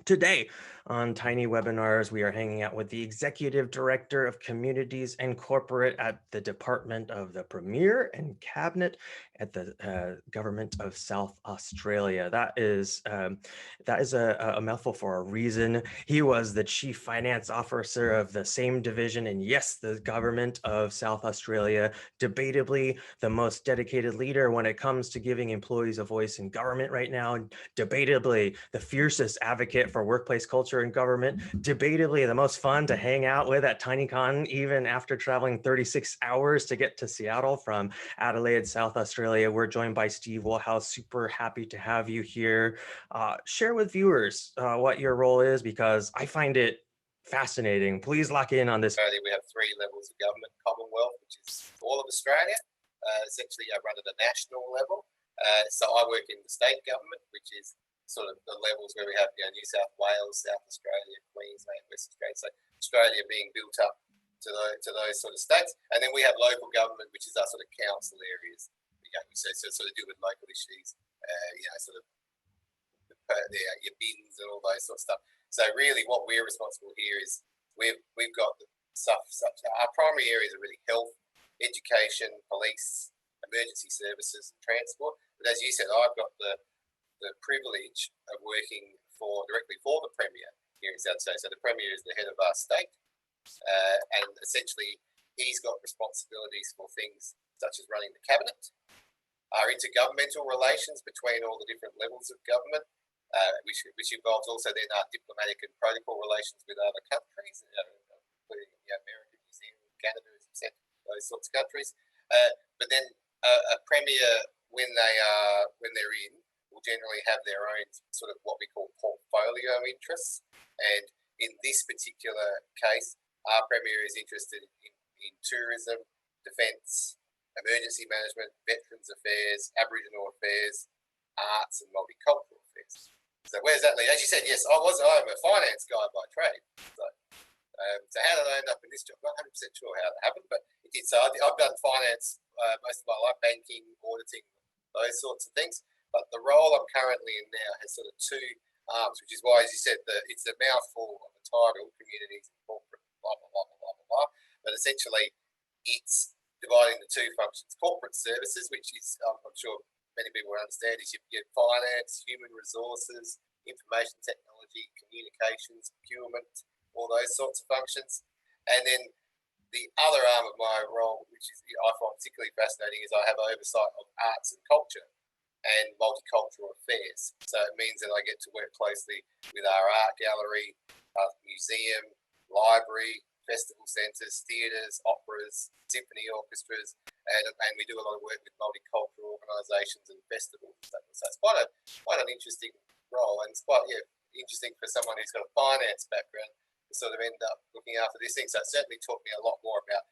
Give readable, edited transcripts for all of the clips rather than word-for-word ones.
Today on Tiny Webinars, we are hanging out with the Executive Director of Communities and Corporate at the Department of the Premier and Cabinet at the Government of South Australia. That is a mouthful for a reason. He was the Chief Finance Officer of the same division, and yes, the Government of South Australia, debatably the most dedicated leader when it comes to giving employees a voice in government right now, debatably the fiercest advocate for workplace culture and government, debatably the most fun to hang out with at TinyCon, even after traveling 36 hours to get to Seattle from Adelaide, South Australia. We're joined by Steve Woolhouse. Super happy to have you here. Share with viewers what your role is, because I find it fascinating. Please lock in on this. We have three levels of government: Commonwealth, which is all of Australia, essentially run at a national level. So I work in the state government, which is sort of the levels where we have New South Wales, South Australia, Queensland, West Australia. So Australia being built up to those sort of states. And then we have local government, which is our sort of council areas. So sort of deal with local issues, sort of your bins and all those sort of stuff. So really what we're responsible here is we've got the stuff such our primary areas are really health, education, police, emergency services, and transport. But as you said, I've got the privilege of working directly for the Premier here in South Australia. So the Premier is the head of our state, and essentially he's got responsibilities for things such as running the cabinet, our intergovernmental relations between all the different levels of government, which involves also then our diplomatic and protocol relations with other countries, including America, New Zealand, Canada, those sorts of countries. But then a Premier, when they're in, will generally have their own sort of what we call portfolio interests. And in this particular case, our Premier is interested in tourism, defence, emergency management, veterans affairs, Aboriginal affairs, arts, and multicultural affairs. So where's that lead? As you said, yes, I'm a finance guy by trade. So how did I end up in this job? I'm not 100% sure how that happened, but it did. So I've done finance most of my life, banking, auditing, those sorts of things. But the role I'm currently in now has sort of two arms, which is why, as you said, it's a mouthful of a title: communities and corporate, blah, blah, blah, blah, blah, blah. But essentially, it's dividing the two functions. Corporate services, which is, I'm sure many people will understand, is your finance, human resources, information technology, communications, procurement, all those sorts of functions. And then the other arm of my role, which is I find particularly fascinating, is I have oversight of arts and culture and multicultural affairs. So it means that I get to work closely with our art gallery, our museum, library, festival centres, theatres, operas, symphony orchestras, and we do a lot of work with multicultural organisations and festivals. So it's quite an interesting role, and it's quite interesting for someone who's got a finance background to sort of end up looking after these things. So it certainly taught me a lot more about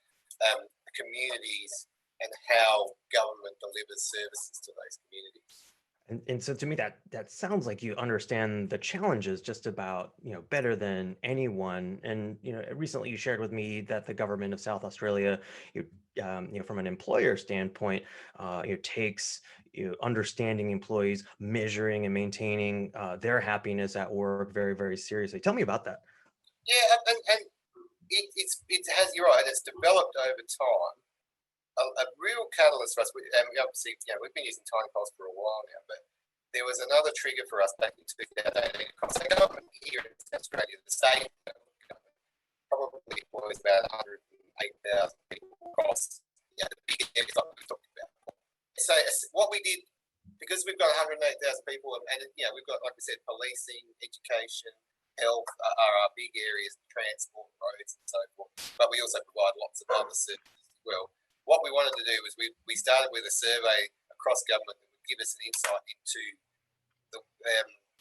communities and how government delivers services to those communities. And so to me, that sounds like you understand the challenges just about, better than anyone. And, recently you shared with me that the government of South Australia, from an employer standpoint, takes understanding employees, measuring and maintaining their happiness at work very, very seriously. Tell me about that. Yeah, and it has, you're right, and it's developed over time. A real catalyst for us, obviously, we've been using TinyPulse for a while now, but there was another trigger for us back in 2018 across the government here in Australia. The state government probably was about 108,000 people across the big areas like we talked about. So what we did, because we've got 108,000 people, and we've got, like we said, policing, education, health are our big areas, transport, roads, and so forth. But we also provide lots of other services as well. What we wanted to do was we started with a survey across government that would give us an insight into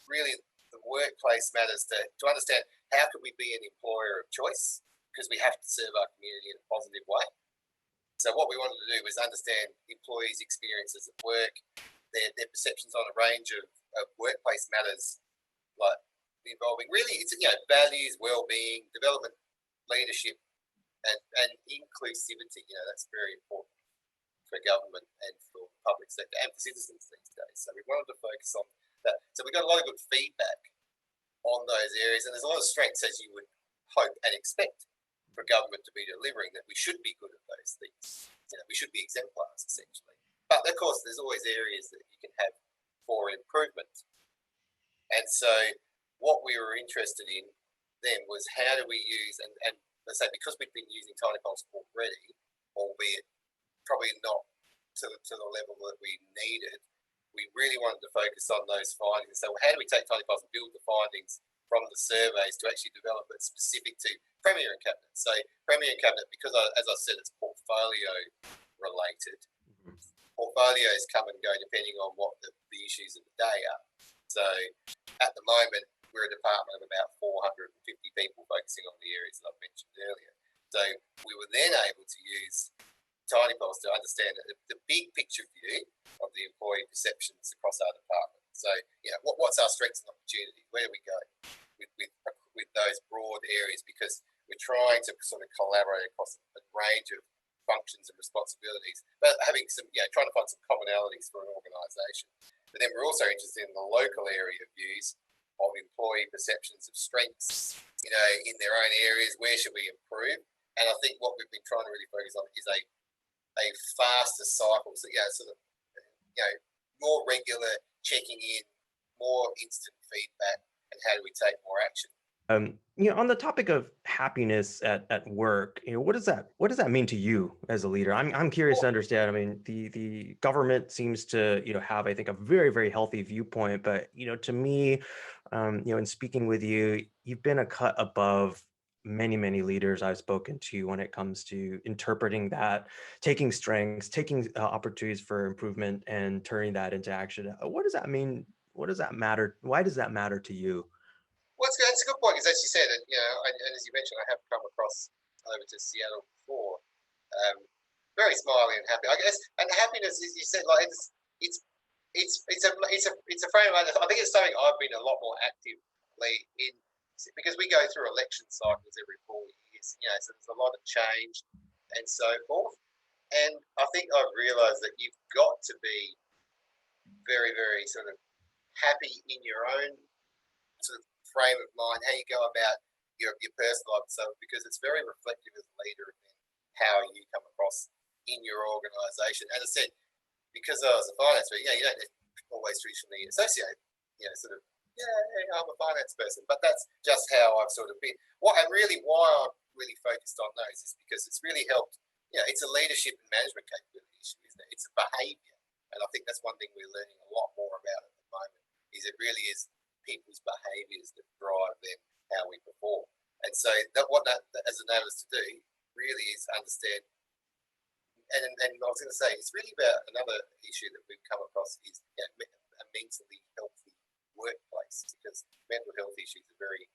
really the workplace matters to understand how could we be an employer of choice, because we have to serve our community in a positive way. So what we wanted to do was understand employees' experiences at work, their perceptions on a range of workplace matters, like involving really it's values, well-being, development, leadership, and inclusivity. That's very important for government and for public sector and for citizens these days. So we wanted to focus on that. So we got a lot of good feedback on on those areas, and there's a lot of strengths, as you would hope and expect for government to be delivering, that we should be good at those things. We should be exemplars, essentially. But of course, there's always areas that you can have for improvement. And so what we were interested in then was how do we use, and let's say because we've been using Tiny Pulse already, albeit probably not to the level that we needed, we really wanted to focus on those findings. So how do we take Tiny Pulse and build the findings from the surveys to actually develop it specific to Premier and Cabinet? So Premier and Cabinet, because as I said, it's portfolio related. Portfolios come and go depending on what the issues of the day are. So at the moment, we're a department of about 450 people focusing on the areas that I've mentioned earlier. So we were then able to use Tiny Pulse to understand the big picture view of the employee perceptions across our department. So, what's our strengths and opportunities? Where do we go with those broad areas? Because we're trying to sort of collaborate across a range of functions and responsibilities, but having some, trying to find some commonalities for an organisation. But then we're also interested in the local area views of employee perceptions of strengths, in their own areas. Where should we improve? And I think what we've been trying to really focus on is a faster cycle. So, sort of, more regular checking in, more instant feedback, and how do we take more action? On the topic of happiness at work, what does that mean to you as a leader? I'm curious to understand. I mean, the government seems to, have, I think, a very, very healthy viewpoint, but, to me, in speaking with you, you've been a cut above many, many leaders I've spoken to when it comes to interpreting that, taking strengths, taking opportunities for improvement and turning that into action. What does that mean? What does that matter? Why does that matter to you? Well, it's a good point, because as you said, and as you mentioned, I have come across over to Seattle before, very smiley and happy, I guess. And happiness, as you said, like it's a frame of mind. I think it's something I've been a lot more actively in, because we go through election cycles every 4 years. So there's a lot of change and so forth. And I think I've realised that you've got to be very, very sort of happy in your own sort of frame of mind, how you go about your personal life, so because it's very reflective as a leader and how you come across in your organisation. As I said, because I was a finance person, you don't always traditionally associate, I'm a finance person, but that's just how I've sort of been. Why I'm really focused on those is because it's really helped. It's a leadership and management capability issue, isn't it? It's a behaviour, and I think that's one thing we're learning a lot more about at the moment. Is it really is people's behaviours that drive then how we perform, and so what that has enabled us to do really is understand. And I was going to say, it's really about another issue that we've come across is a mentally healthy workplace, because mental health issues are very,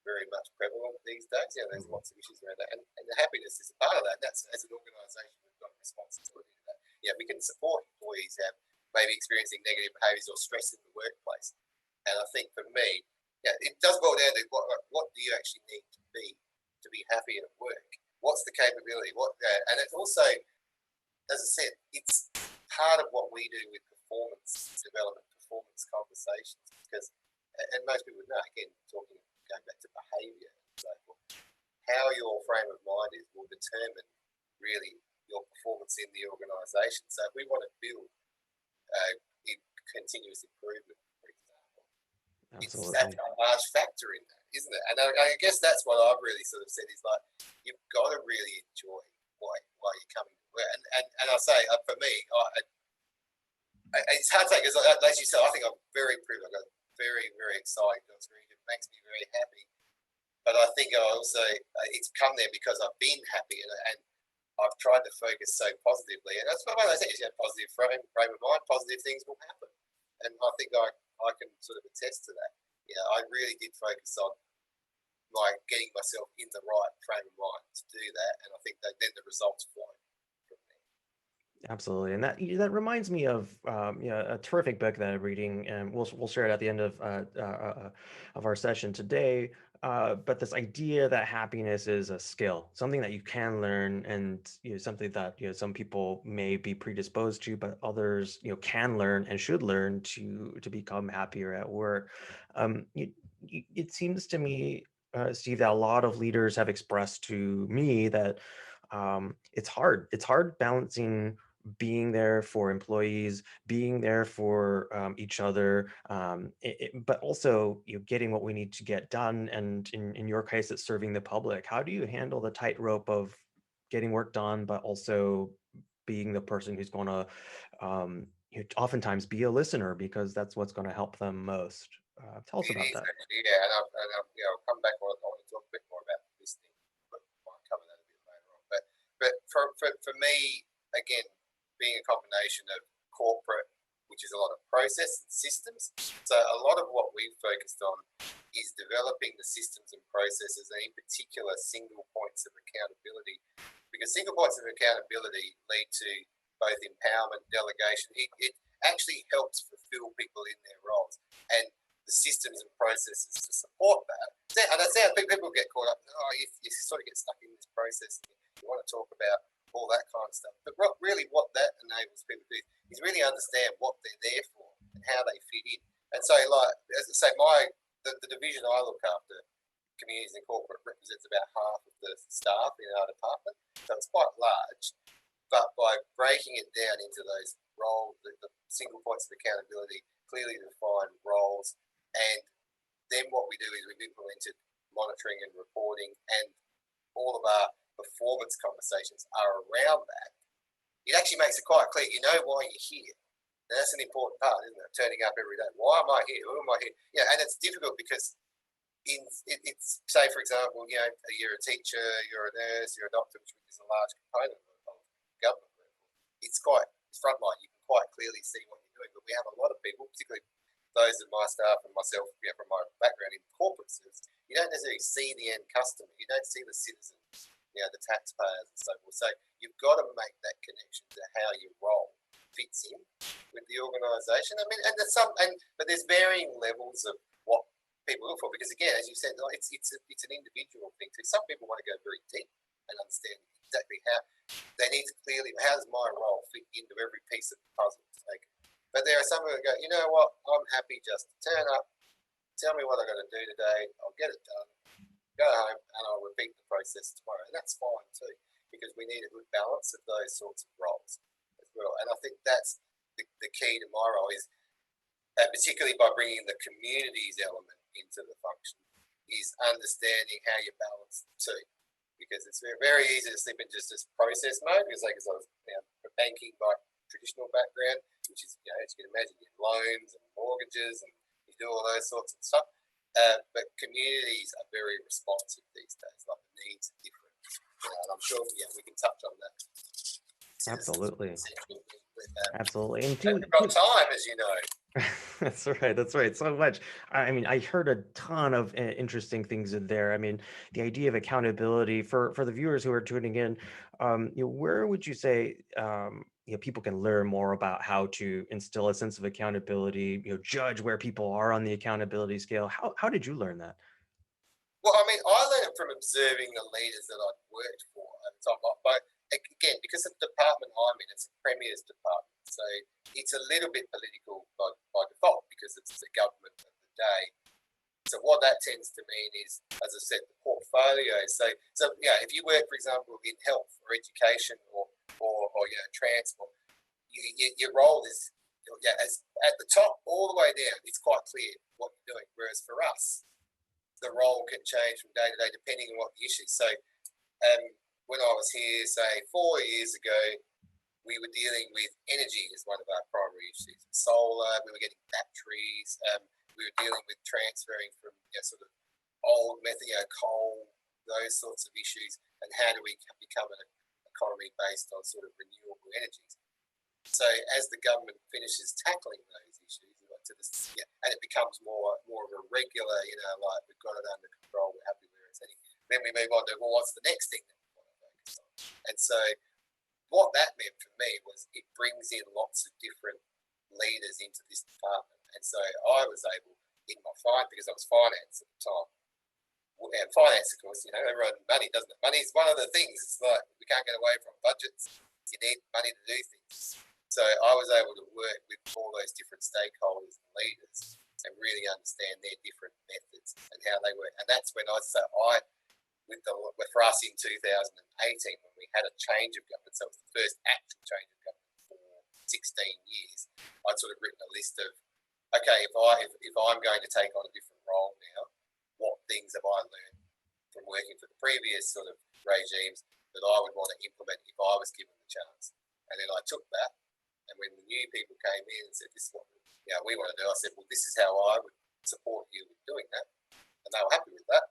very much prevalent these days. There's lots of issues around that, and the happiness is a part of that. And that's, as an organisation, we've got a responsibility to that. We can support employees who have maybe experiencing negative behaviours or stress in the workplace. And I think for me, it does boil down to what do you actually need to be happy at work? What's the capability? And it's also, as I said, it's part of what we do with performance development, performance conversations, because, and most people know, again, going back to behaviour and so forth, how your frame of mind is will determine really your performance in the organisation. So if we want to build in continuous improvement, for example, that's a large factor in that, isn't it? And I guess that's what I've really sort of said is like, you've got to really enjoy why you're coming to work. And I say, for me, it's hard to say, because as you said, I think I'm very privileged. I've got very, very exciting experience. It makes me very happy. But I think I also, it's come there because I've been happy and I've tried to focus so positively. And that's one of those things, positive frame of mind, positive things will happen. And I think I can sort of attest to that. I really did focus on getting myself in the right frame of mind to do that. And I think that then the results flow. Absolutely, and that reminds me of a terrific book that I'm reading, and we'll share it at the end of our session today. But this idea that happiness is a skill, something that you can learn, and something that some people may be predisposed to, but others can learn and should learn to become happier at work. it seems to me, Steve, that a lot of leaders have expressed to me that it's hard. It's hard balancing being there for employees, being there for each other, but also getting what we need to get done. And in your case, it's serving the public. How do you handle the tightrope of getting work done, but also being the person who's going to oftentimes be a listener because that's what's going to help them most? Tell us It about is that. actually, yeah, I'll come back on. I want to talk a bit more about listening, but might cover that a bit later on. But for me, again, being a combination of corporate, which is a lot of process and systems. So a lot of what we've focused on is developing the systems and processes, and in particular, single points of accountability, because single points of accountability lead to both empowerment, delegation. It actually helps fulfill people in their roles, and the systems and processes to support that. And that's how people get caught up. Oh, you sort of get stuck in this process. You want to talk about all that kind of stuff. But really what that enables people to do is really understand what they're there for and how they fit in. And so, like, as I say, the division I look after, communities and corporate, represents about half of the staff in our department. So it's quite large. But by breaking it down into those roles, the single points of accountability, clearly defined roles, and then what we do is we've implemented monitoring and reporting, and all of our performance conversations are around that. It actually makes it quite clear, you know why you're here. And that's an important part, isn't it? Turning up every day. Why am I here? Who am I here? Yeah, and it's difficult because it's say, for example, you're a teacher, you're a nurse, you're a doctor, which is a large component of government work. It's quite frontline. You can quite clearly see what you're doing. But we have a lot of people, particularly those of my staff and myself, from my background in corporate service, you don't necessarily see the end customer. You don't see the citizens, the taxpayers and so forth. So you've got to make that connection to how your role fits in with the organisation. I mean, but there's varying levels of what people look for, because again, as you said, it's an individual thing too. Some people want to go very deep and understand exactly how they need to clearly, how does my role fit into every piece of the puzzle. But there are some who go, you know what, I'm happy just to turn up, tell me what I've got to do today, I'll get it done, go home, and I'll repeat the process tomorrow. And that's fine too, because we need a good balance of those sorts of roles as well. And I think that's the key to my role is, particularly by bringing the communities element into the function, is understanding how you balance the two. Because it's very easy to slip into just process mode, because I was banking by traditional background, which is, as you can imagine, you loans and mortgages and you do all those sorts of stuff. But communities are very responsive these days, like the needs are different. And I'm sure we can touch on that. Absolutely. Absolutely. And we've got time, as you know. That's right. That's right. So much. I mean, I heard a ton of interesting things in there. I mean, the idea of accountability for the viewers who are tuning in. Where would you say people can learn more about how to instill a sense of accountability? Judge where people are on the accountability scale. How did you learn that? Well, I mean, I learned it from observing the leaders that I've worked for over time. But again, because the department I'm in, it's a premier's department. So it's a little bit political by default, because it's the government of the day. So what that tends to mean is, as I said, the portfolio. So if you work, for example, in health or education or transport, your role is as at the top all the way down. It's quite clear what you're doing. Whereas for us, the role can change from day to day depending on what the issue is. So when I was here, say 4 years ago, we were dealing with energy as one of our primary issues. Solar, we were getting batteries, we were dealing with transferring from sort of old method, coal, those sorts of issues, and how do we become an economy based on sort of renewable energies. So as the government finishes tackling those issues, and it becomes more of a regular, like we've got it under control, we're happy where it's heading. Then we move on to, well, what's the next thing that we want to focus on? And so what that meant for me was it brings in lots of different leaders into this department. And so I was able, because I was finance at the time, and finance, of course, everyone, money, doesn't it? Money is one of the things. It's like we can't get away from budgets. You need money to do things. So I was able to work with all those different stakeholders and leaders and really understand their different methods and how they work. And that's when for us in 2018, when we had a change of government, so it was the first actual change of government for 16 years, I'd sort of written a list of, okay, if I'm going to take on a different role now, what things have I learned from working for the previous sort of regimes that I would want to implement if I was given the chance? And then I took that, and when the new people came in and said, this is what we want to do, I said, well, this is how I would support you with doing that. And they were happy with that.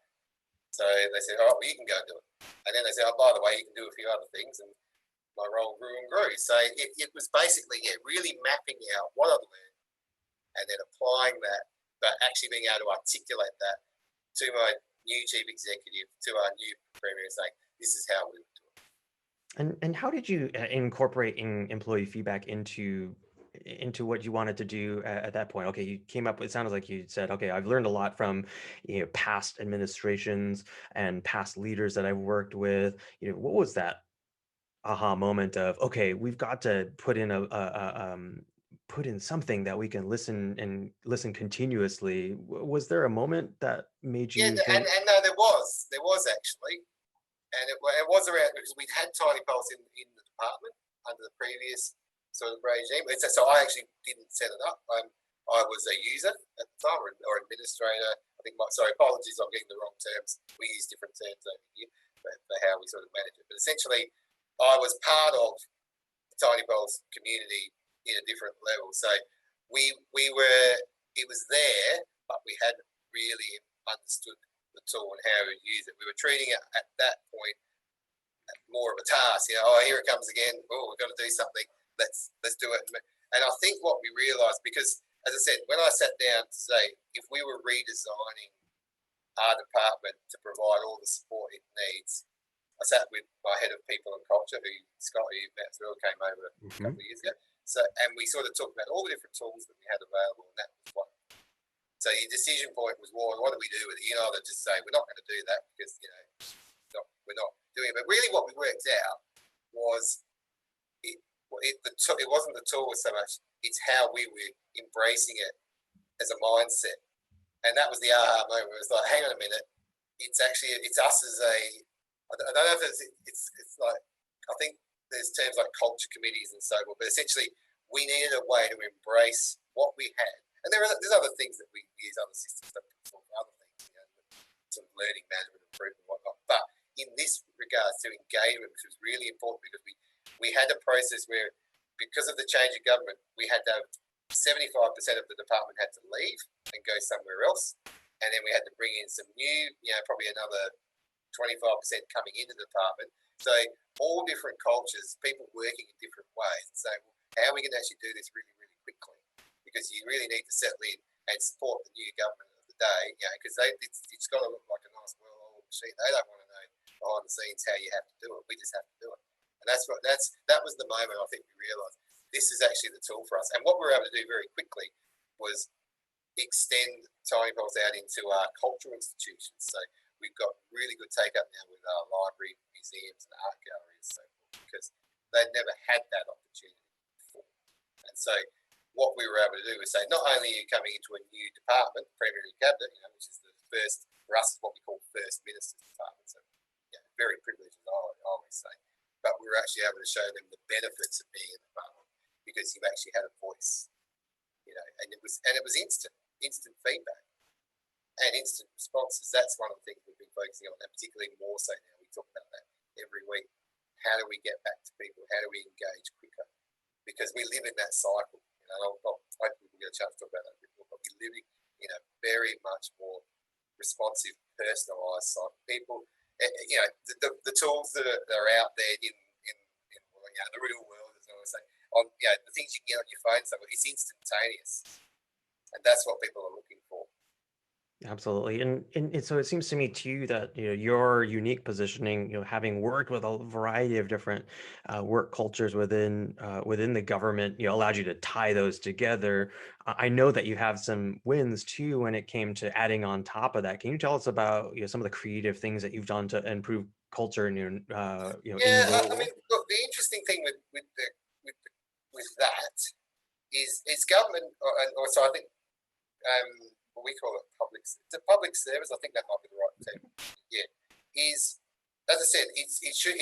So they said, all right, well, you can go and do it. And then they said, oh, by the way, you can do a few other things. And my role grew and grew. So it was basically, really mapping out what I'd learned and then applying that, but actually being able to articulate that to my new chief executive, to our new premier, saying, this is how we would do it. And how did you incorporate employee feedback into what you wanted to do at that point? Okay, you came up with, it sounds like you said, okay, I've learned a lot from past administrations and past leaders that I've worked with. What was that aha moment of, okay, we've got to put in put in something that we can listen continuously? Was there a moment that made you think? And no, there was actually. And it was around, because we'd had Tiny Pulse in the department under the previous sort of regime. So I actually didn't set it up. I was a user at the time, or administrator. I think apologies, I'm getting the wrong terms. We use different terms over here for how we sort of manage it. But essentially, I was part of the Tiny Pulse community in a different level. So we were, it was there, but we hadn't really understood the tool and how we use it. We were treating it at that point more of a task. Oh, here it comes again. Oh, we've got to do something. Let's do it. And I think what we realised, because as I said, when I sat down to say, if we were redesigning our department to provide all the support it needs, I sat with my head of people and culture, Scott, who met as well, came over a couple of years ago. So, and we sort of talked about all the different tools that we had available, and that was one. So your decision point was, well, what do we do with it? Either just say, we're not going to do that because, we're not doing it. But really what we worked out was it wasn't the tool so much, it's how we were embracing it as a mindset. And that was the aha moment. It was like, hang on a minute, it's us as I don't know if it's like, I think there's terms like culture committees and so forth, but essentially we needed a way to embrace what we had. And there's other things that we use, other systems that we for other things, some learning management, improvement, and whatnot. But in this regards to engagement, which was really important, because we had a process where, because of the change of government, we had to have 75% of the department had to leave and go somewhere else, and then we had to bring in some new, probably another 25% coming into the department. So all different cultures, people working in different ways, and say, well, how are we going to actually do this really, really quickly? Because you really need to settle in and support the new government of the day, because it's got to look like a nice well-oiled machine. They don't want to know behind the scenes how you have to do it. We just have to do it. And that was the moment I think we realised this is actually the tool for us. And what we were able to do very quickly was extend Tiny Pulse out into our cultural institutions. So we've got really good take-up now with our library, museums and art galleries, so because they'd never had that opportunity before. And so what we were able to do was say, not only are you coming into a new department, Premier and Cabinet, which is the first, for us, what we call First Minister's Department, so very privileged, as I always say, but we were actually able to show them the benefits of being in the department because you've actually had a voice, and it was instant feedback and instant responses. That's one of the things we've been focusing on, and particularly more so now. We talk about that every week. How do we get back to people? How do we engage quicker? Because we live in that cycle. Hopefully we'll get a chance to talk about that a bit more, but we're living in a very much more responsive, personalised cycle. People, the tools that are out there in the real world, as I always say, the things you can get on your phone, so it's instantaneous, and that's what people are looking for. Absolutely. And so it seems to me too that your unique positioning, having worked with a variety of different work cultures within the government, allowed you to tie those together. I know that you have some wins too when it came to adding on top of that. Can you tell us about some of the creative things that you've done to improve culture in your in your I role? mean, look, the interesting thing with that is government, or so I think what we call it it's a public service. I think that might be the right term. Yeah, is, as I said, it should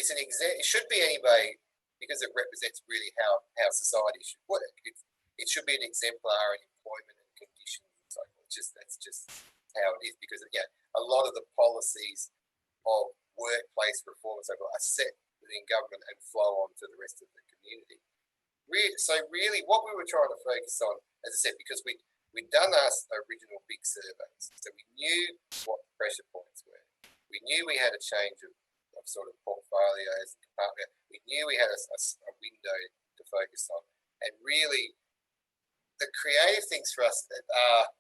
be anyway, because it represents really how society should work. It should be an exemplar in employment and conditions and so forth. That's just how it is, because a lot of the policies of workplace reform and so forth are set within government and flow on to the rest of the community. So really what we were trying to focus on, as I said, because we'd done our original big surveys, so we knew what the pressure points were. We knew we had a change of sort of portfolios and department. We knew we had a window to focus on. And really, the creative things for us are,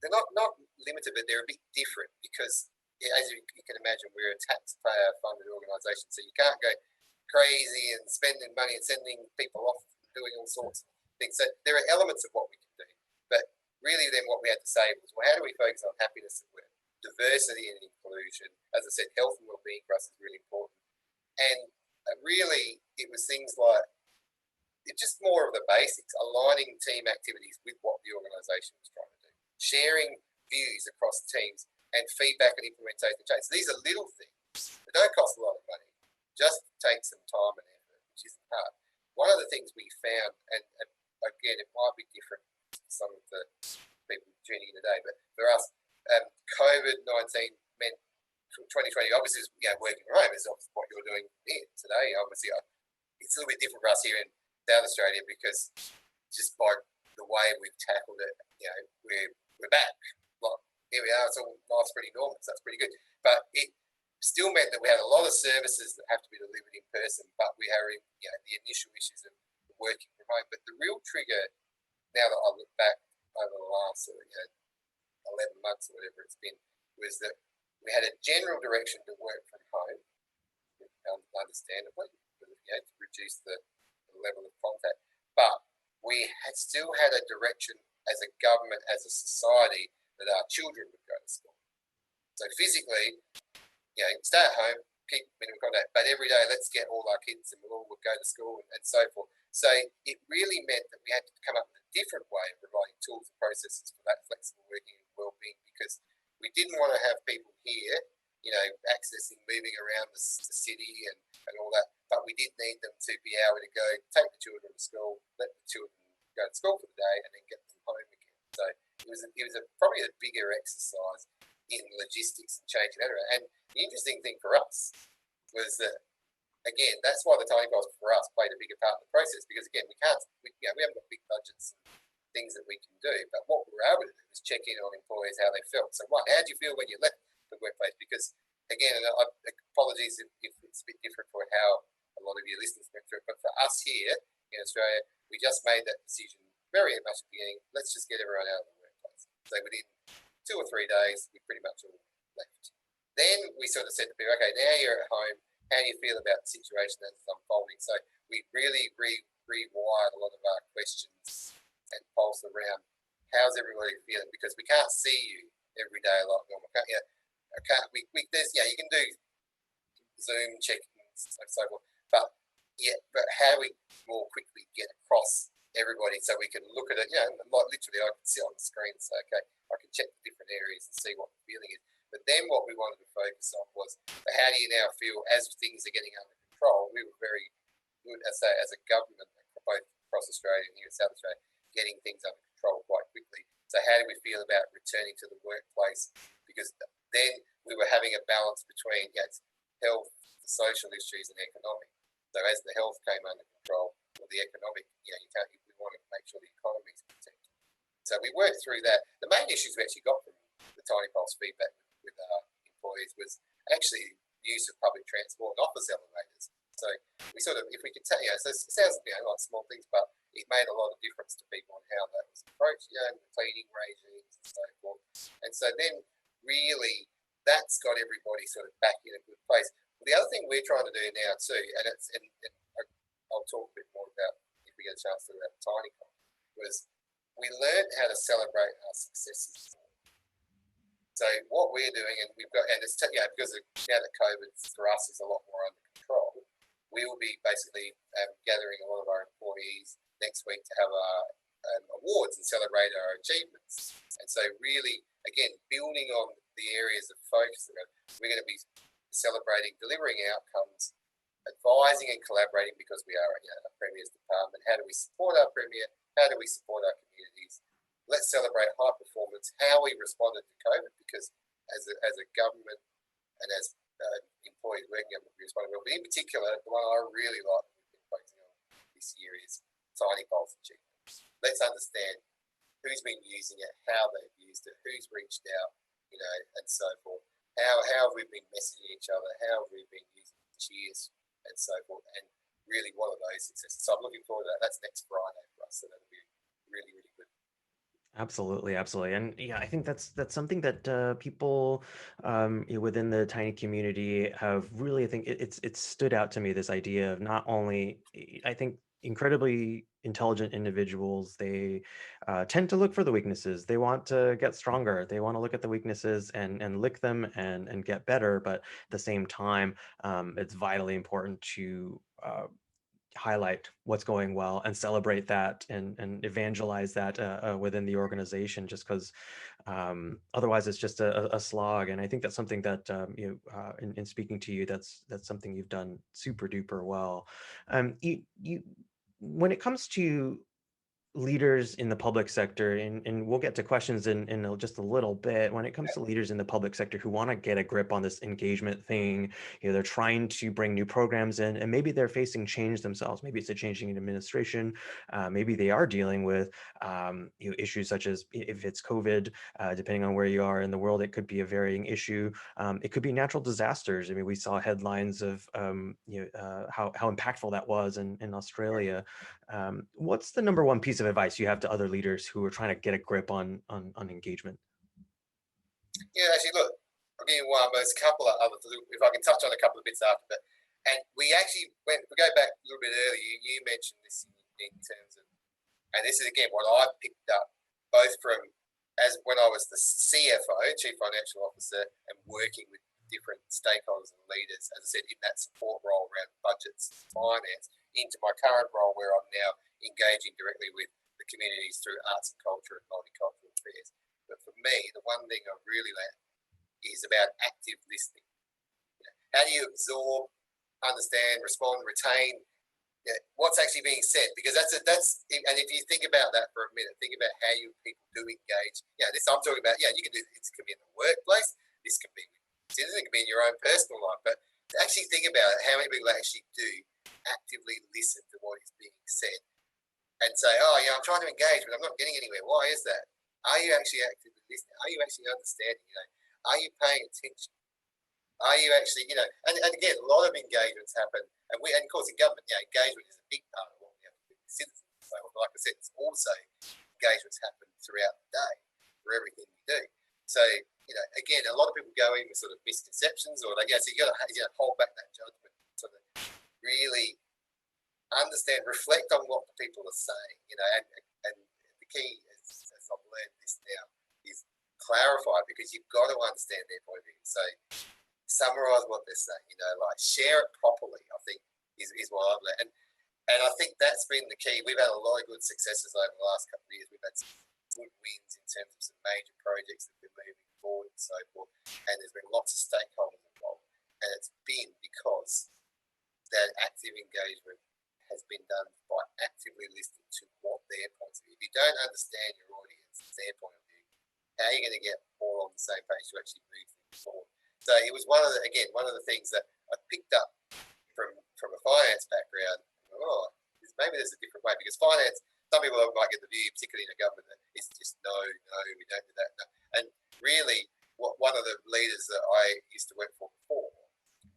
they're not limited, but they're a bit different, because as you can imagine, we're a taxpayer-funded organisation, so you can't go crazy and spending money and sending people off doing all sorts of things. So there are elements of what we can do, but really then what we had to say was, well, how do we focus on happiness at work, diversity and inclusion? As I said, health and well-being for us is really important. And really, it was things like, it's just more of the basics, aligning team activities with what the organisation was trying to do, sharing views across teams, and feedback and implementation change. So these are little things that don't cost a lot of money, just take some time and effort, which isn't hard. One of the things we found, and again, it might be different to some of the people tuning in today, but for us, COVID-19 meant 2020, obviously, working from home is obviously what you're doing here today. Obviously, it's a little bit different for us here in South Australia, because just by the way we've tackled it, we're back. Like, here we are, it's all life's pretty normal, so that's pretty good. But it still meant that we had a lot of services that have to be delivered in person, but we had the initial issues of working from home. But the real trigger, now that I look back over the last 11 months or whatever it's been, was that we had a general direction to work from home, understandably, to reduce the level of contact. But we still had a direction as a government, as a society, that our children would go to school. So physically, stay at home, keep minimum contact, but every day let's get all our kids and we'll all go to school and so forth. So it really meant that we had to come up with a different way of providing tools and processes for that flexible working and well-being, because we didn't want to have people here, accessing, moving around the city and all that, but we did need them to be able to go take the children to school, let the children go to school for the day, and then get them home again. So it was probably a bigger exercise in logistics and changing that around. And the interesting thing for us was that, again, that's why the Tiny Pulse for us played a bigger part in the process, because again, we haven't got big budgets and things that we can do, but what we were able to do was check in on employees, how they felt. So how did you feel when you left the workplace? Because again, and apologies if it's a bit different for how a lot of your listeners went through it, but for us here in Australia, we just made that decision very much at the beginning. Let's just get everyone out of the workplace. So within 2 or 3 days, we pretty much all left. Then we sort of said to people, okay, now you're at home, how do you feel about the situation that's unfolding? So we really rewired a lot of our questions and pulse around how's everybody feeling, because we can't see you every day like normal. You can do Zoom check-ins and so forth, but how do we more quickly get across everybody so we can look at it? Like literally, I can sit on the screen and say, okay, I can check the different areas and see what the feeling is. But then what we wanted to focus on was, how do you now feel as things are getting under control? We were very good, as a government, both across Australia and here in South Australia, getting things under control quite quickly. So how do we feel about returning to the workplace? Because then we were having a balance between health, social issues, and economic. So as the health came under control, or the economic, we want to make sure the economy is protected. So we worked through that. The main issues we actually got from the Tiny Pulse feedback with our employees was actually the use of public transport and office elevators. So we sort of, if we could tell, so it sounds like small things, but it made a lot of difference to people on how that was approached, and the cleaning regimes and so forth. And so then really that's got everybody sort of back in a good place. Well, the other thing we're trying to do now too, and I'll talk a bit more about if we get a chance to do that Tiny Pulse, was we learned how to celebrate our successes. So what we're doing, and we've got, and it's because now that COVID for us is a lot more under control, we will be basically gathering a lot of our employees next week to have awards and celebrate our achievements. And so really, again, building on the areas of focus, we're going to be celebrating delivering outcomes, advising and collaborating because we are a Premier's department. How do we support our Premier? How do we support our communities? Let's celebrate high performance, how we responded to COVID, because as a government and as employees working on we responded well. But in particular, the one I really like that we've been focusing on this year is Tiny Pulse achievements. Let's understand who's been using it, how they've used it, who's reached out, and so forth. How have we been messaging each other? How have we been using cheers and so forth? And really, what are those successes? So I'm looking forward to that. That's next Friday for us, so that'll be really, really good. Absolutely, absolutely, and yeah, I think that's something that people within the tiny community have really. I think it's stood out to me, this idea of not only, I think, incredibly intelligent individuals. They tend to look for the weaknesses. They want to get stronger. They want to look at the weaknesses and lick them and get better. But at the same time, it's vitally important to highlight what's going well and celebrate that and evangelize that within the organization, just because otherwise it's just a slog. And I think that's something that in speaking to you, that's something you've done super duper well. You when it comes to leaders in the public sector, and we'll get to questions in just a little bit. When it comes to leaders in the public sector who want to get a grip on this engagement thing, they're trying to bring new programs in, and maybe they're facing change themselves. Maybe it's a changing in administration. Maybe they are dealing with issues such as, if it's COVID, depending on where you are in the world, it could be a varying issue. It could be natural disasters. I mean, we saw headlines of how impactful that was in Australia. What's the number one piece of advice you have to other leaders who are trying to get a grip on engagement? Yeah, actually, look, I'll give you one. There's a couple of other, if I can touch on a couple of bits after that. And we actually went, we go back a little bit earlier, you mentioned this in terms of, and this is again what I picked up both from as when I was the CFO, Chief Financial Officer, and working with different stakeholders and leaders, as I said, in that support role around budgets, finance, into my current role where I'm now engaging directly with the communities through arts and culture and multicultural affairs. But for me, the one thing I really learned is about active listening. How do you absorb, understand, respond, retain what's actually being said? Because that's and if you think about that for a minute, think about how you people do engage. This I'm talking about. You can do this. Could be in the workplace. This can be citizen. It can be in your own personal life. But to actually think about it, how many people actually do actively listen to what is being said and say, "Oh, I'm trying to engage, but I'm not getting anywhere. Why is that?" Are you actually actively listening? Are you actually understanding? Are you paying attention? Are you actually, and again, a lot of engagements happen, and of course in government, engagement is a big part of what we have to do with citizens. So, like I said, it's also engagements happen throughout the day for everything we do. So, again, a lot of people go in with sort of misconceptions, or so you got to hold back that judgment, sort of really understand, reflect on what the people are saying, and the key, as I've learned this now, is clarify, because you've got to understand their point of view. So summarize what they're saying, like share it properly, I think is what I've learned. And I think that's been the key. We've had a lot of good successes over the last couple of years. We've had some good wins in terms of some major projects that we're moving forward and so forth. And there's been lots of stakeholders involved. And it's been because that active engagement has been done by actively listening to what their points of view. If you don't understand your audience, their point of view, how are you going to get more on the same page to actually move things forward? So it was one of the things that I picked up from a finance background. Maybe there's a different way, because finance, some people might get the view, particularly in a government, that it's just no, we don't do that. No. And really, one of the leaders that I used to work for before,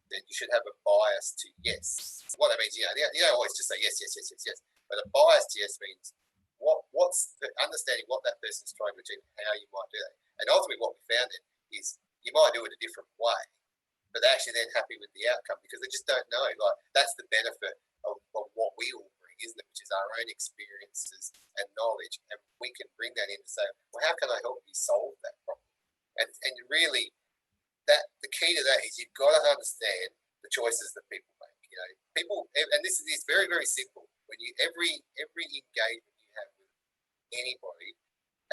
that you should have a bias to yes. What that means, you don't always just say yes. But a bias to yes means what's understanding what that person's trying to achieve, how you might do that. And ultimately, what we found is you might do it a different way, but they're actually then happy with the outcome because they just don't know. Like, that's the benefit of what we all bring, isn't it? Which is our own experiences and knowledge, and we can bring that in to say, well, how can I help you solve that problem? And really, that the key to that is you've got to understand the choices that people make. People, and this is very, very simple. When every engagement you have with anybody,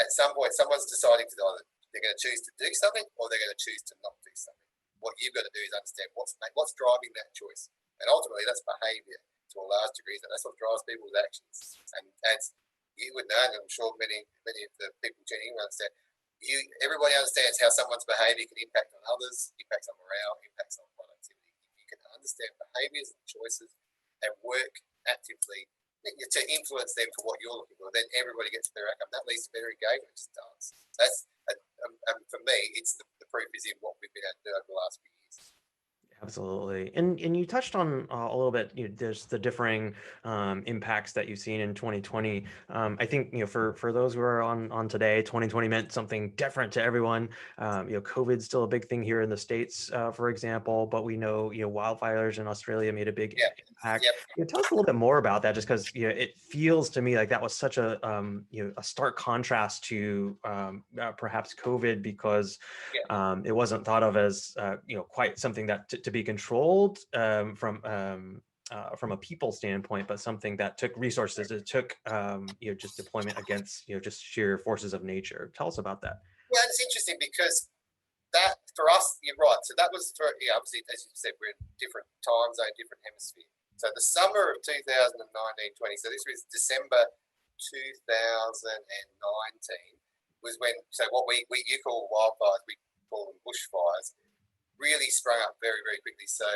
at some point, someone's deciding to either they're going to choose to do something or they're going to choose to not do something. What you've got to do is understand what's driving that choice, and ultimately that's behaviour to a large degree, and that's what drives people's actions. And as you would know, and I'm sure many of the people tuning in understand, everybody understands how someone's behaviour can impact on others, impacts on morale, impacts on productivity. If you can understand behaviours and choices and work actively to influence them for what you're looking for, then everybody gets their outcome. That leads to better engagement. It just does. That's for me, it's the proof is in what we've been able to do over the last few years. Absolutely. And you touched on a little bit, there's the differing impacts that you've seen in 2020. I think, for those who are on today, 2020 meant something different to everyone. COVID's still a big thing here in the States, for example, but we know, wildfires in Australia made a big impact. Tell us a little bit more about that, just because, it feels to me like that was such a, a stark contrast to perhaps COVID, because it wasn't thought of as, quite something that to be controlled from a people standpoint, but something that took resources. It took just deployment against just sheer forces of nature. Tell us about that. Well, it's interesting because that for us, you're right. So that was for obviously, as you said, we're in different time zone, different hemisphere. So the summer of 2019-20. So this was December 2019 was when. So what you call wildfires, we call them bushfires, really sprung up very, very quickly. So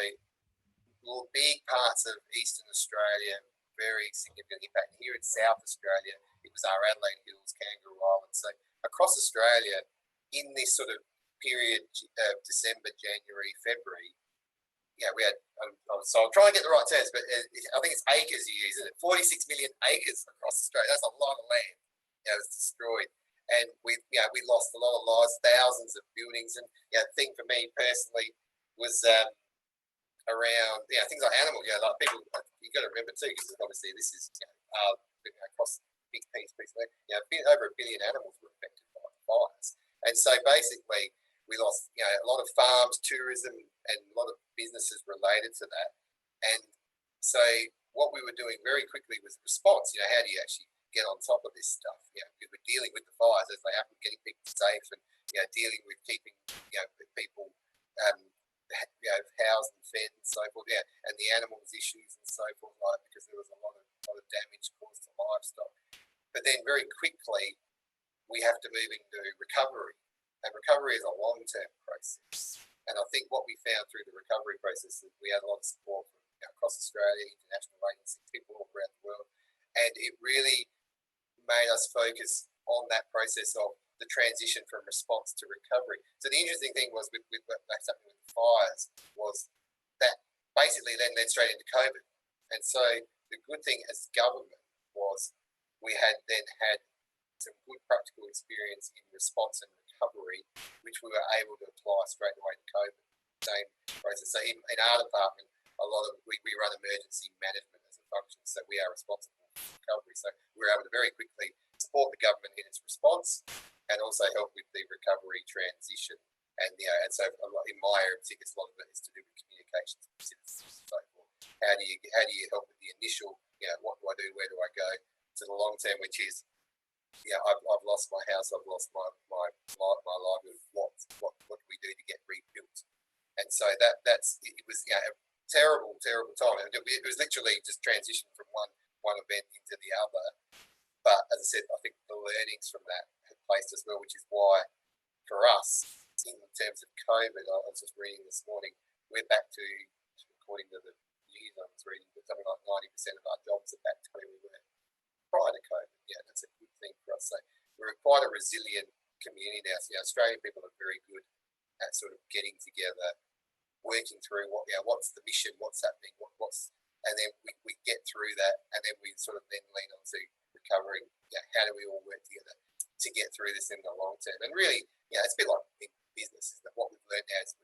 big parts of Eastern Australia, very significant impact. Here in South Australia, it was our Adelaide Hills, Kangaroo Island. So across Australia, in this sort of period of December, January, February, we had, so I'll try and get the right terms, but I think it's acres you use, isn't it? 46 million acres across Australia. That's a lot of land that was destroyed. And we lost a lot of lives, thousands of buildings. And the thing for me personally was around things like animals. Like people, you got to remember too, because obviously this is across big piece of land. Over 1 billion animals were affected by the fires, and so basically we lost a lot of farms, tourism, and a lot of businesses related to that. And so what we were doing very quickly was response. How do you actually get on top of this stuff? Because we're dealing with the fires as they happen, getting people safe, and dealing with keeping people housed and fed and so forth. And the animals issues and so forth, because there was a lot of damage caused to livestock. But then very quickly we have to move into recovery, and recovery is a long-term process. And I think what we found through the recovery process is we had a lot of support from across Australia, international agencies, people all around the world, and it really made us focus on that process of the transition from response to recovery. So the interesting thing was with something with the fires was that basically then led straight into COVID. And so the good thing as government was we had some good practical experience in response and recovery, which we were able to apply straight away to COVID. Same process. So in our department, a lot of we run emergency management as a function, so we are responsible for recovery. So we were able to very quickly support the government in its response and also help with the recovery transition. And and so in my area, particularly, a lot of it is to do with communications with citizens and so forth. How do you help with the initial, what do I do, where do I go, to the long term, which is, I've lost my house, I've lost my livelihood. What do we do to get rebuilt? And so it was a terrible time. It was literally just transition from one event into the other. But as I said, I think the learnings from that have placed us well, which is why for us, in terms of COVID, I was just reading this morning, we're back to, according to the news I was reading, something like 90% of our jobs are back to where we were prior to COVID. That's a good thing for us. So we're quite a resilient community now. So Australian people are very good at sort of getting together, working through what's the mission, what's happening, and then we get through that, and then we sort of then lean on to recovering. How do we all work together to get through this in the long term? And really, it's a bit like in business. Is that what we've learned now is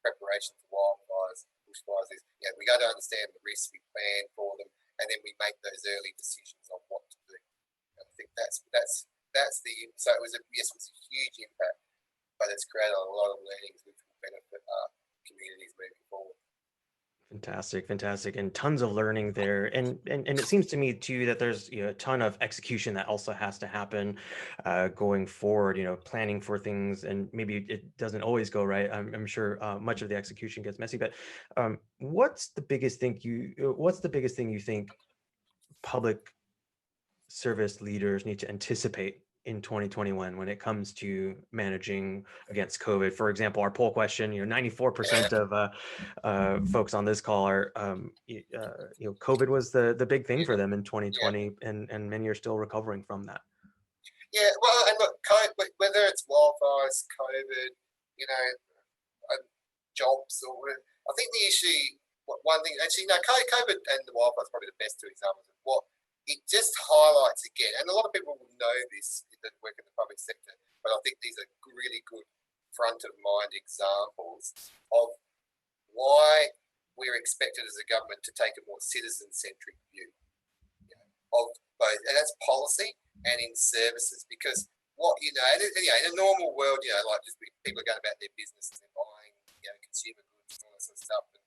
preparation for wildfires, bushfires is we got to understand the risks, we plan for them, and then we make those early decisions on what to do. And I think that's the so it was a huge impact, but it's created a lot of learnings which will benefit our communities moving forward. Fantastic, fantastic, and tons of learning there. And it seems to me too that there's, a ton of execution that also has to happen going forward. Planning for things, and maybe it doesn't always go right. I'm sure much of the execution gets messy. But what's the biggest thing you think public service leaders need to anticipate in 2021 when it comes to managing against COVID? For example, our poll question, 94% of folks on this call are, COVID was the big thing for them in Yeah. 2020, and many are still recovering from that. Yeah, well, and look, whether it's wildfires, COVID, jobs, or whatever, I think the issue, one thing, actually, COVID and the wildfires are probably the best two examples of what it just highlights again. And a lot of people will know this that work in the public sector, but I think these are really good front of mind examples of why we're expected as a government to take a more citizen centric view of both, and that's policy and in services. Because in a normal world, like just people are going about their business and they're buying, consumer goods and all that sort of stuff. And,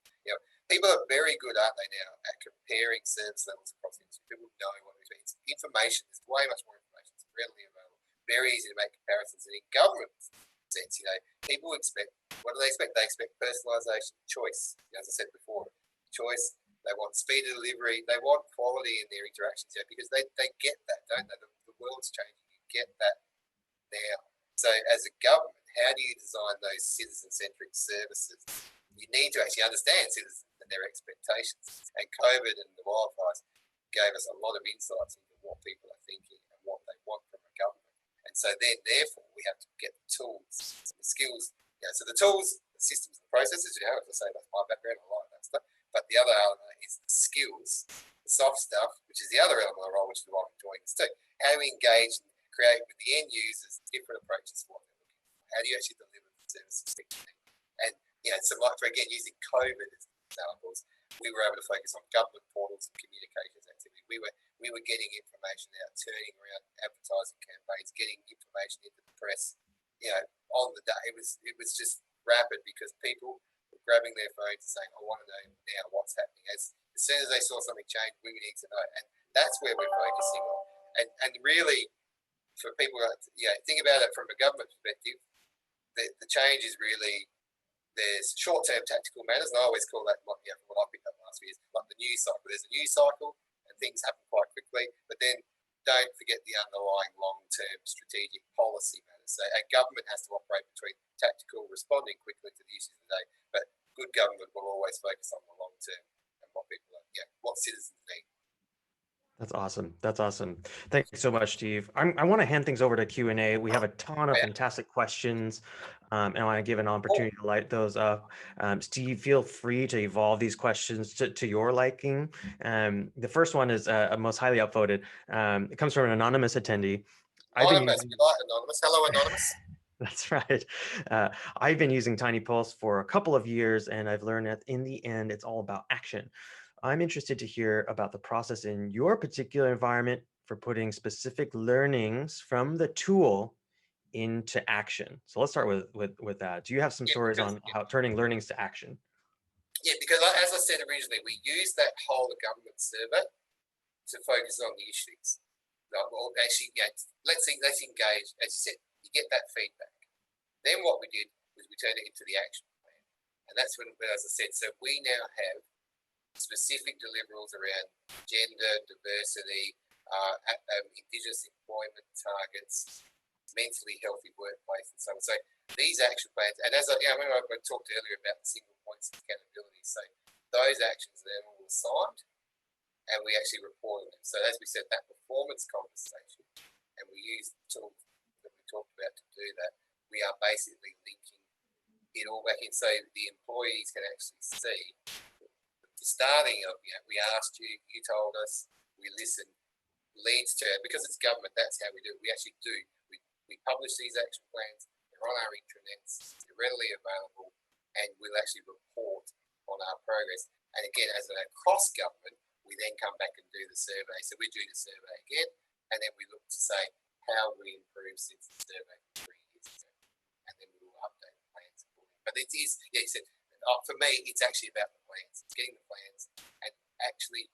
people are very good, aren't they, now at comparing service levels across the industry. People know what it means. Information, there's way much more information. It's readily available. Very easy to make comparisons. And in government sense, people expect, what do they expect? They expect personalisation, choice. As I said before, choice. They want speed of delivery. They want quality in their interactions, because they get that, don't they? The world's changing. You get that now. So as a government, how do you design those citizen-centric services? You need to actually understand citizens and their expectations. And COVID and the wildfires gave us a lot of insights into what people are thinking and what they want from a government. And so then, therefore, we have to get the tools, the skills. So the tools, the systems, the processes, as I say, that's my background, I like that stuff. But the other element is the skills, the soft stuff, which is the other element of the role, which is what I'm enjoying this too. How do we engage and create with the end users different approaches for what they're looking for? How do you actually deliver the services? And, so like for, again, using COVID as examples, we were able to focus on government portals and communications activity. We were getting information out, turning around advertising campaigns, getting information into the press, on the day. It was just rapid because people were grabbing their phones and saying, I want to know now what's happening. As soon as they saw something change, we need to know. And that's where we're focusing on. And really, for people, think about it from a government perspective, the change is really, there's short-term tactical matters, and I always call that, what I picked up last year, is like the news cycle. There's a news cycle, and things happen quite quickly, but then don't forget the underlying long-term strategic policy matters. So a government has to operate between tactical, responding quickly to the issues of the day, but good government will always focus on the long-term and what people are, what citizens need. That's awesome. That's awesome. Thank you so much, Steve. I want to hand things over to Q&A. We have a ton of fantastic questions, and I want to give an opportunity to light those up. Steve, feel free to evolve these questions to your liking. The first one is most highly upvoted. It comes from an anonymous attendee. Anonymous. Hello, Anonymous. That's right. I've been using TinyPulse for a couple of years, and I've learned that in the end, it's all about action. I'm interested to hear about the process in your particular environment for putting specific learnings from the tool into action. So let's start with that. Do you have some stories on how turning learnings to action? Yeah, because as I said originally, we use that whole of government survey to focus on the issues. Well, actually, let's engage. As you said, you get that feedback. Then what we did was we turned it into the action plan, and that's when, as I said, so we now have specific deliverables around gender, diversity, Indigenous employment targets, mentally healthy workplace, and so on. So these action plans, and as I remember I talked earlier about the single points of accountability. So those actions then were assigned, and we actually reported them. So as we said, that performance conversation, and we use the tools that we talked about to do that. We are basically linking it all back in, so the employees can actually see the starting of, we asked you, you told us, we listened, leads to, because it's government, that's how we do it. We actually do. We publish these action plans, they're on our intranets, they're readily available, and we'll actually report on our progress. And again, as an across government, we then come back and do the survey. So we do the survey again, and then we look to say how we improved since the survey 3 years ago. And then we will update the plans accordingly. But it is, you said, for me, it's actually about the plans. It's getting the plans and actually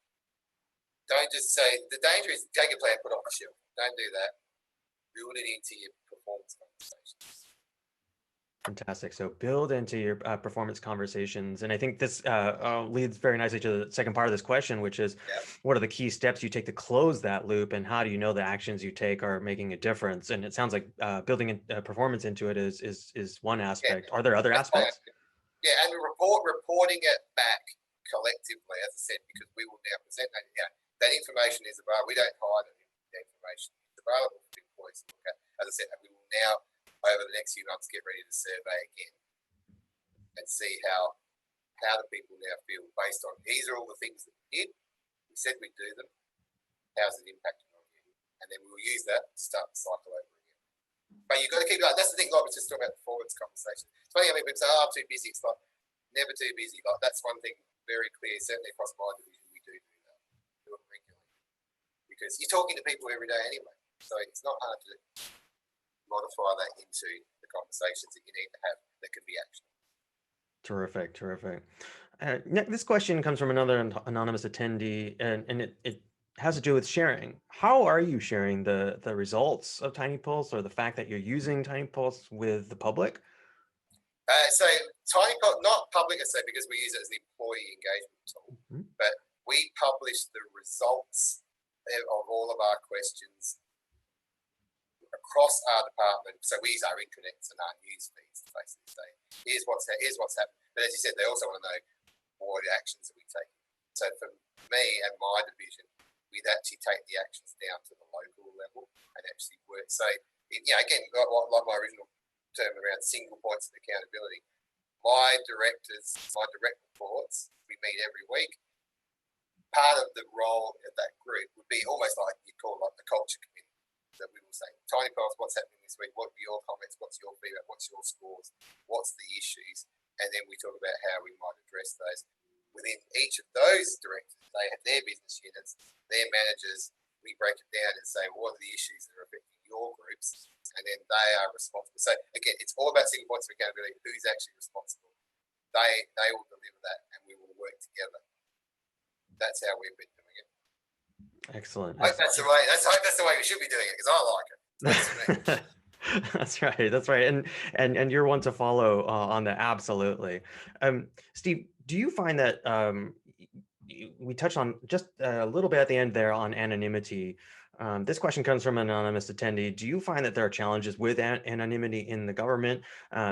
don't just say, the danger is take a plan, put it on the shelf. Don't do that. Build it into your performance conversations. Fantastic. So build into your performance conversations. And I think this leads very nicely to the second part of this question, which is what are the key steps you take to close that loop, and how do you know the actions you take are making a difference? And it sounds like building performance into it is one aspect. Are there other aspects? Yeah, and reporting it back collectively, as I said, because we will now present that. Yeah, that information is available. We don't hide it. The information is available for employees to look at. As I said, we will now, over the next few months, get ready to survey again and see how the people now feel based on these are all the things that we did. We said we'd do them. How's it impacting on you? And then we'll use that to start the cycle over again. But you've got to keep going. That's the thing, like we just talking about performance conversation. It's funny how many people say, oh, I'm too busy. It's like never too busy. Like that's one thing very clear, certainly across my division, we do that. Do it regularly. Because you're talking to people every day anyway. So it's not hard to modify that into the conversations that you need to have that can be actionable. Terrific, terrific. This question comes from another anonymous attendee, and it has to do with sharing. How are you sharing the results of Tiny Pulse, or the fact that you're using Tiny Pulse with the public? So Tiny Pulse, not public, I say, because we use it as the employee engagement tool, but we publish the results of all of our questions across our department. So we use our intranets and our news feeds to basically say, here's what's happened. But as you said, they also want to know what actions that we take. So for me and my division, we'd actually take the actions down to the local level and actually work. So, again, like my original term around single points of accountability, my direct reports, we meet every week. Part of the role of that group would be almost like you call like the culture committee. That we will say, Tiny Pulse, what's happening this week? What are your comments? What's your feedback? What's your scores? What's the issues? And then we talk about how we might address those. Within each of those directors, they have their business units, their managers. We break it down and say, what are the issues that are affecting your groups? And then they are responsible. So again, it's all about single points of accountability. Who's actually responsible? They will deliver that, and we will work together. That's how we've been doing it. Excellent. I hope that's the way we should be doing it, because I like it. That's right. That's right. And you're one to follow on that. Absolutely. Steve, do you find that we touched on just a little bit at the end there on anonymity? This question comes from an anonymous attendee. Do you find that there are challenges with anonymity in the government?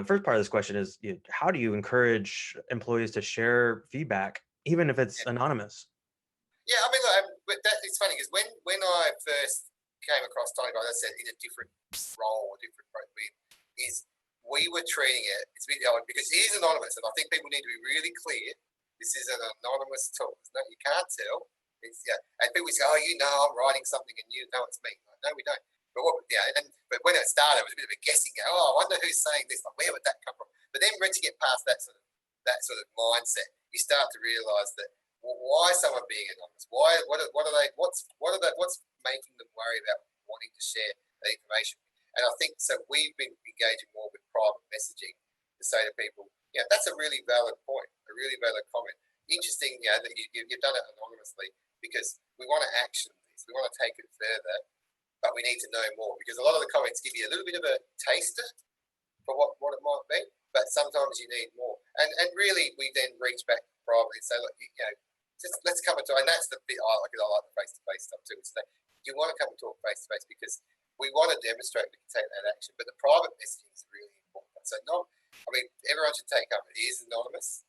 First part of this question is, how do you encourage employees to share feedback, even if it's anonymous? Yeah, I mean, look, it's funny because when I first came across Tiny Pulse, as I said, in a different role or different we were treating it, it's a bit odd because it is anonymous, and I think people need to be really clear. This is an anonymous tool. You can't tell. And people say, oh, I'm writing something and you know it's me. Like, no, we don't. But when it started, it was a bit of a guessing game. Oh, I wonder who's saying this. Like, where would that come from? But then once you get past that sort of mindset, you start to realise that why is someone being anonymous? What's making them worry about wanting to share that information? And I think so. We've been engaging more with private messaging to say to people, that's a really valid point, a really valid comment. Interesting, that you've done it anonymously because we want to action this. We want to take it further, but we need to know more because a lot of the comments give you a little bit of a taster for what it might be, but sometimes you need more. And really, we then reach back privately and say, look, just let's come and talk. And that's the bit I like the face-to-face stuff too. Is that you want to come and talk face-to-face because we want to demonstrate we can take that action. But the private messaging is really important. So everyone should take up. It is anonymous,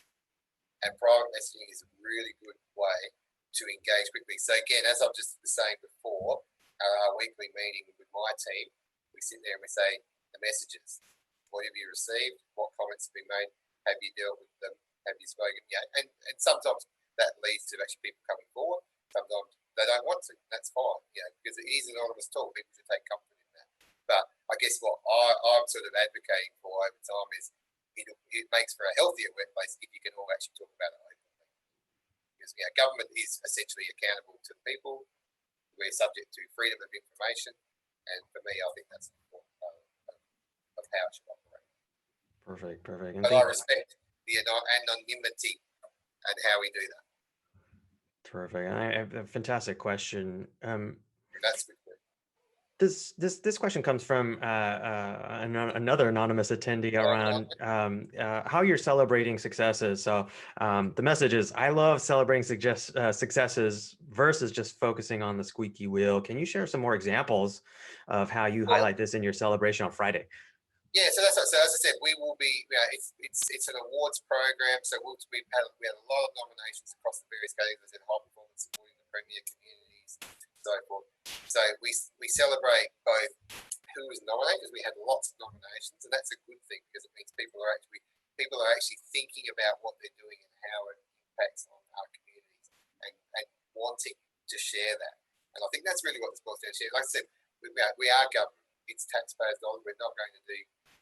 and private messaging is a really good way to engage quickly. So again, as I've just been saying before, our weekly meeting with my team, we sit there and we say the messages. What have you received? What comments have been made? Have you dealt with them? Have you spoken? And sometimes that leads to actually people coming forward. Sometimes they don't want to. That's fine, because it is an anonymous tool. People should take comfort in that. But I guess what I'm sort of advocating for over time is it makes for a healthier workplace if you can all actually talk about it openly. Because government is essentially accountable to the people. We're subject to freedom of information. And for me, I think that's an important part of how it should operate. Perfect. But I respect the anonymity and how we do that. Terrific. I have a fantastic question. That's good. This question comes from another anonymous attendee around how you're celebrating successes. So the message is, I love celebrating successes versus just focusing on the squeaky wheel. Can you share some more examples of how you highlight this in your celebration on Friday? Yeah, so that's so as I said, we will be. It's an awards program, so we had a lot of nominations across the various categories in high performance supporting the premier communities, and so forth. So we celebrate both who was nominated, because we had lots of nominations, and that's a good thing because it means people are actually thinking about what they're doing and how it impacts on our communities, and wanting to share that. And I think that's really what this boils down to. Like I said, we are government. It's taxpayers' dollars. We're not going to do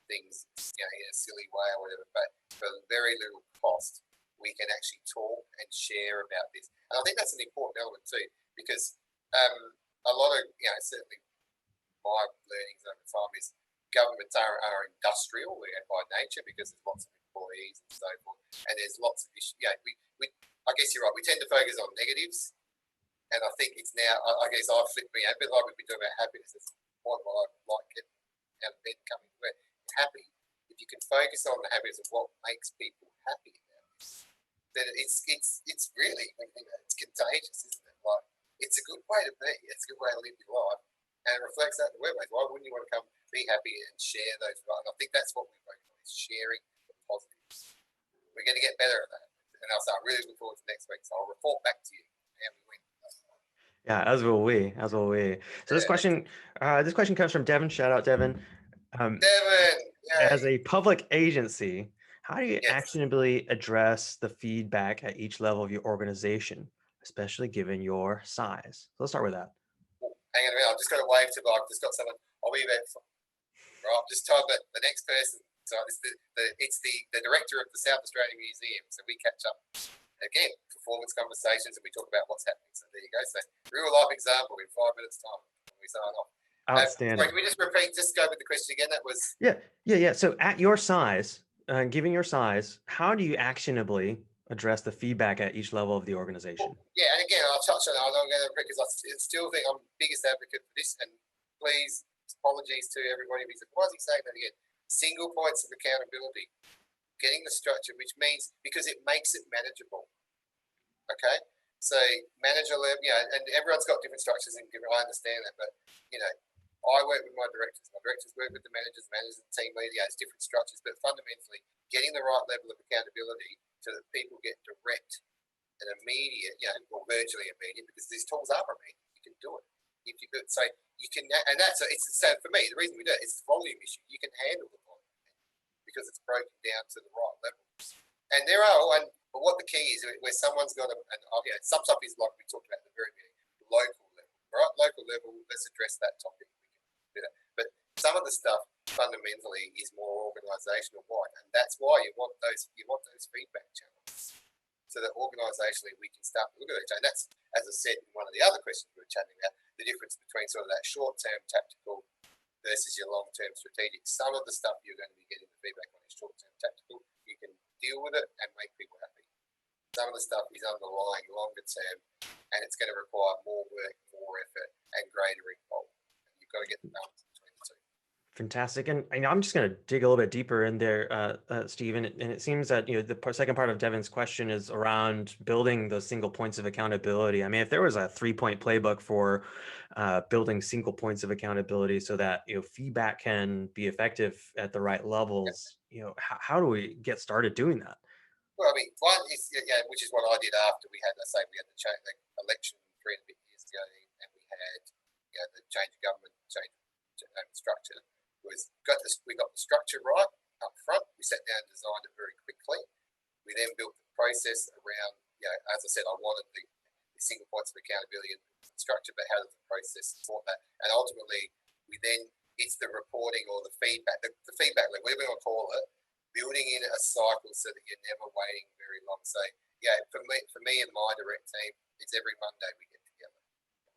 things, in a silly way or whatever, but for very little cost, we can actually talk and share about this. And I think that's an important element too, because a lot of, certainly my learnings over time is governments are industrial by nature, because there's lots of employees and so forth, and there's lots of issues. I guess you're right. We tend to focus on negatives, and I think it's now. I guess I've flipped me a bit like we've been talking about happiness. It's the point where I like getting out of bed, coming to bed happy. If you can focus on the happiness of what makes people happy about this, then it's really, it's contagious, isn't it? Like, it's a good way to be. It's a good way to live your life, and it reflects that in the workplace. Why wouldn't you want to come be happy and share those? And I think that's what we focus on, is sharing the positives. We're going to get better at that, and I'm really looking forward to next week. So I'll report back to you how we win. Yeah, as will we. As will we. So this question comes from Devin. Shout out, Devin. Devin, as a public agency, how do you Yes. actionably address the feedback at each level of your organization, especially given your size? So let's start with that. Hang on a minute. I've just got to wave to. I've just got someone. I'll be there. Right. I've just told the next person. So it's the director of the South Australian Museum. So we catch up again, performance conversations, and we talk about what's happening. So there you go. So real life example in 5 minutes time when we sign off. Outstanding. Can we just repeat? Just go with the question again. That was. Yeah. So at your size, given your size, how do you actionably address the feedback at each level of the organization? Yeah, and again, I'll touch on it. I'm going to because I still think I'm the biggest advocate for this. And please, apologies to everybody. Why is he saying that again? Single points of accountability, getting the structure, which means because it makes it manageable. Okay, so manager level, and everyone's got different structures and different. I understand that, but I work with my directors. My directors work with the managers and team leader. It's different structures, but fundamentally, getting the right level of accountability so that people get direct and immediate, or virtually immediate, because these tools are immediate. You can do it. If you could say you can, and it's the same for me. The reason we do it is the volume issue. You can handle the volume because it's broken down to the right levels. And there are, but what the key is, where someone's got some stuff is like we talked about at the very beginning, local level, right? Local level. Let's address that topic. We can do that. But some of the stuff fundamentally is more organisational wide, and that's why you want those feedback channels, so that organisationally we can start to look at each other. And that's, as I said in one of the other questions we were chatting about, the difference between sort of that short-term tactical versus your long-term strategic. Some of the stuff you're going to be getting the feedback on is short-term tactical. You can deal with it and make people happy. Some of the stuff is underlying longer term, and it's going to require more work, more effort, and greater involvement. You've got to get the balance between the two. Fantastic. And I'm just going to dig a little bit deeper in there, Steve. And it seems that the second part of Devin's question is around building those single points of accountability. I mean, if there was a 3-point playbook for building single points of accountability so that feedback can be effective at the right levels, how do we get started doing that? Well, I mean, one is which is what I did after we had the election 3.5 years ago, and we had the change of government, change of structure. We got the structure right up front. We sat down and designed it very quickly. We then built the process around, as I said, I wanted the single points of accountability and structure, but how does the process support that? And ultimately, it's the reporting or the feedback, the feedback loop, whatever you want to call it, building in a cycle so that you're never waiting very long. So, for me and my direct team, it's every Monday we get together.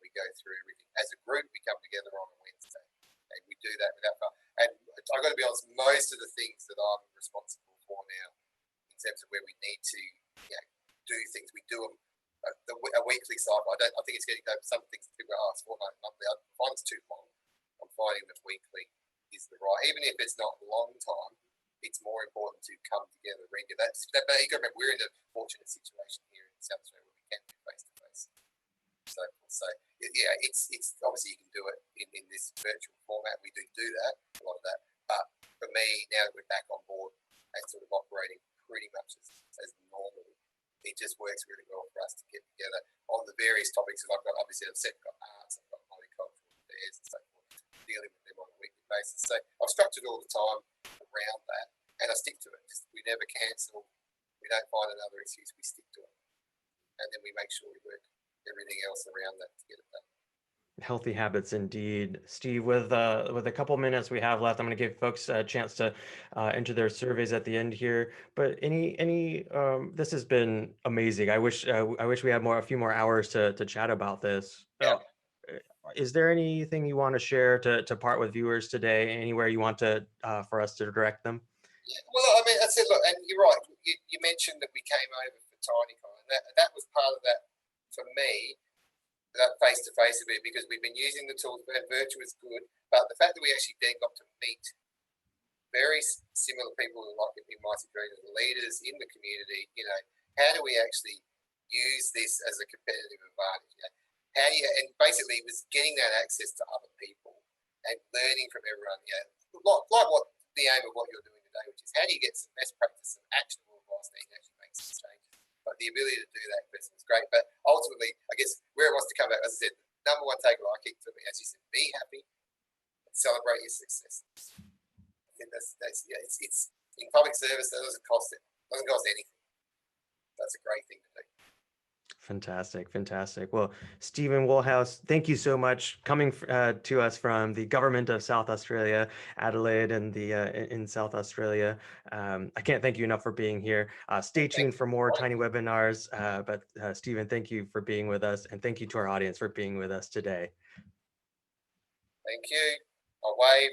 We go through everything. As a group, we come together on a Wednesday. And we do that without. And I've got to be honest, most of the things that I'm responsible for now in terms of where we need to do things. We do them a weekly cycle. I think it's getting some things people ask for monthly. I find it's too long. I'm finding that weekly is the right, even if it's not a long time. It's more important to come together regularly. But you got to remember, we're in a fortunate situation here in South Australia where we can do face to face. So yeah, it's obviously you can do it in this virtual format. We do that, a lot of that. But for me, now that we're back on board and sort of operating pretty much as normal, it just works really well for us to get together on the various topics. I've got arts, I've got multicultural affairs and so forth, dealing with them on a weekly basis. So I've structured all the time around that, and I stick to it. We never cancel. We don't find another excuse. We stick to it, and then we make sure we work everything else around that to get it done. Healthy habits indeed. Steve, with a couple minutes we have left, I'm going to give folks a chance to enter their surveys at the end here. But this has been amazing. I wish we had a few more hours to chat about this. Yeah. Is there anything you want to share to part with viewers today? Anywhere you want to for us to direct them? Yeah, well, I mean, I said, look, and you're right. You mentioned that we came over for TinyCon, and that was part of that for me. That face-to-face a bit, because we've been using the tools, and virtual is good, but the fact that we actually then got to meet very similar people, like in my situation, the leaders in the community, how do we actually use this as a competitive advantage? How do you, and basically it was getting that access to other people and learning from everyone, like what the aim of what you're doing today, which is how do you get some best practice, some actionable advice that actually makes some changes. But the ability to do that person is great. But ultimately, I guess where it wants to come back, as I said, number one takeaway I keep to me, as you said, be happy and celebrate your successes. I think that's it's in public service. That doesn't cost anything. That's a great thing to do. Fantastic. Well, Stephen Woolhouse, thank you so much coming to us from the government of South Australia, Adelaide, and in South Australia. I can't thank you enough for being here. Stay tuned for more Tiny webinars. But Stephen, thank you for being with us, and thank you to our audience for being with us today. Thank you. I'll wave.